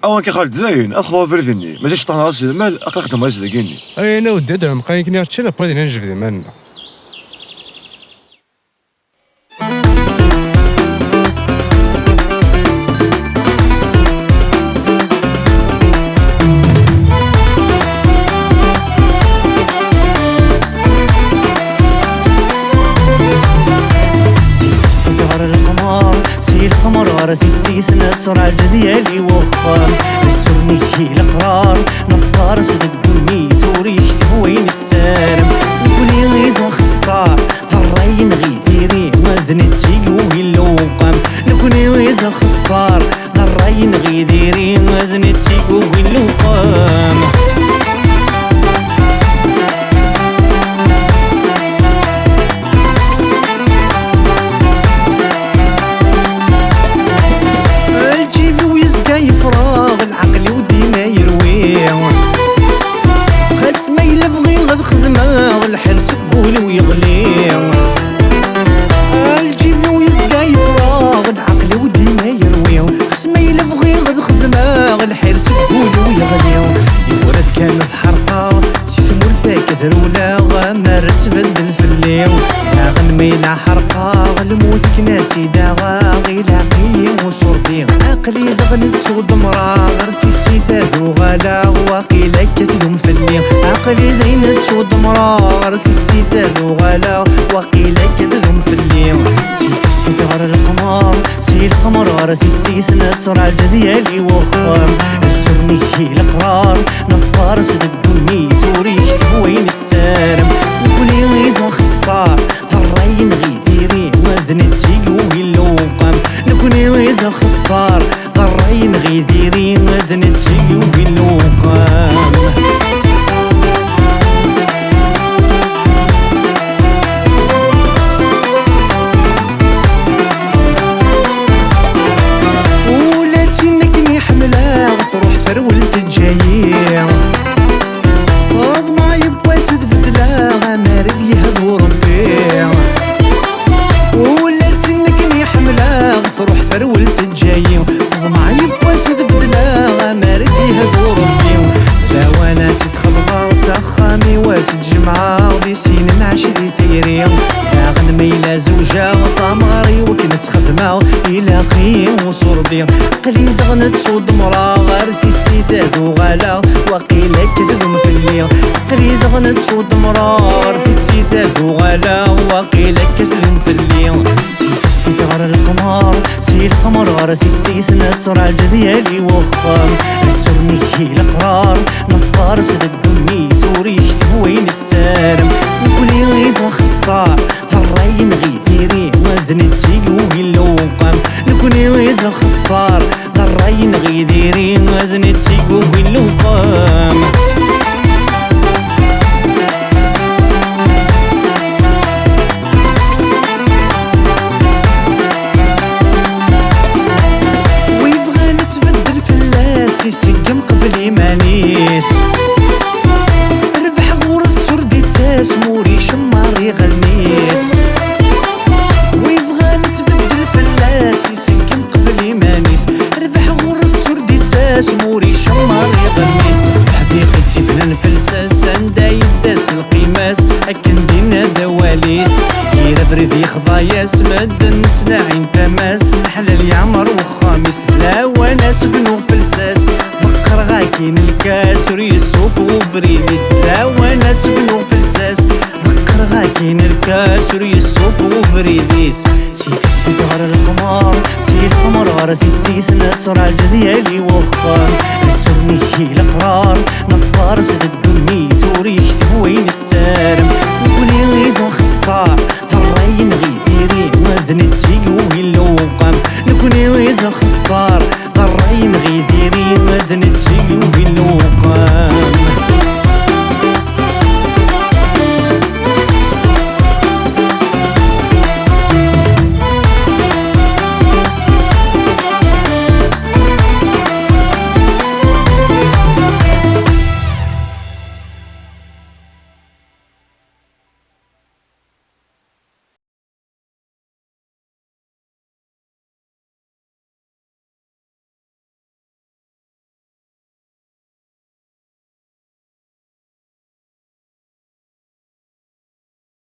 او كيخالد زين اخو فرفني ماشي طناش المال اخدم هاز داكيني انا ودي درهم قاين كني هادشي لا بغيت نجبد مالنا راسي استثناء سرعة ديالي وخام السرني هي القرار نطار صدقني ثوري يكتب وين السالم نقولي غيظا خصار ضراين غيثيري مذنتي وين لوقام نقولي غيظا خصار ضراين غيثيري مذنتي وين لوقام فراغ العقل وديما يرويه خاص ما يلفغي غد خدمه الحرس قول ويغليه الجيب ويسقى يفراغ العقل وديما يرويه خاص ما يلفغي غد خدمه الحرس قول ويغليه يورد كانت حرقه شفت مرثا كثر ولا غامر تبدل في الليل داغن ميلا حرقه الموت كناتي داغا غيلاقي وصورتي عقلي ذغن تسود مرا غرتي السيثاث وغلا واقيلا كتلوم في الليل عقلي زين تسود مرا غرتي السيثاث وغلا واقيلا كتلوم في الليل سيت السيت غر القمر سي القمر راسي استثناء سرعة ديالي وخام السرني هي القرار نطار صدقني ثوري يكتب وين السالم نقولي غيظا خصار ضراين غيثيري وذنتي وين لوقام نقولي غيظا خصار ضراين غيثيري وذنتي وين لوقام ولاتي نكني حملة تروح ترولت الجاية فاض ما يبغى سد فتلا غمارد يهضو ربي ولاتي نكني حملة تروح ترولت الجاية فاض ما يبغى سد فتلا غمارد يهضو ربي لا وانا تتخبى وسخامي وتتجمع ودي سنين عشري تيري داغن ميلا زوجة طماري وكنت خدمة إلى قيم وصردي قلي دغن تصود مرا غارثي السيثاد وغلا وقيلا كتلوم في الليل قلي دغن تصود مرا غارثي السيثاد وغلا وقيلا كتلوم في الليل سيت السيت غر القمر سي القمر راسي استثناء سرعة ديالي وخام السرني هي القرار نطار صدقني ثوري يكتب وين السالم نقولي غيظا خصار ضراين غيثيري وذنتي وين لوقام نقولي غيظا خصار ضراين غيثيري وذنتي وين لوقام يسقم قبل إيمانيس ربح غور السردي تاس موري شماري غلميس ويبغى نتبدل فلاس يسقم قبل إيمانيس ربح غور السردي تاس موري شماري غلميس حديقتي فنان الفلساس عندها يداس القيماس أكن دينا ذواليس يرا بريدي خضاياس مدن سلاعين تماس نحلل يعمر وخامس لا وانا تبنو فلساس فكر غاكين الكاس ريسوف وفريديس لا وانا تبنو فلساس فكر غاكين الكاس ريسوف وفريديس سيت السيت غر القمر سي القمر راسي استثناء سرعة ديالي وخام السرني هي القرار نطار صدقني ثوري يكتب وين السالم نقولي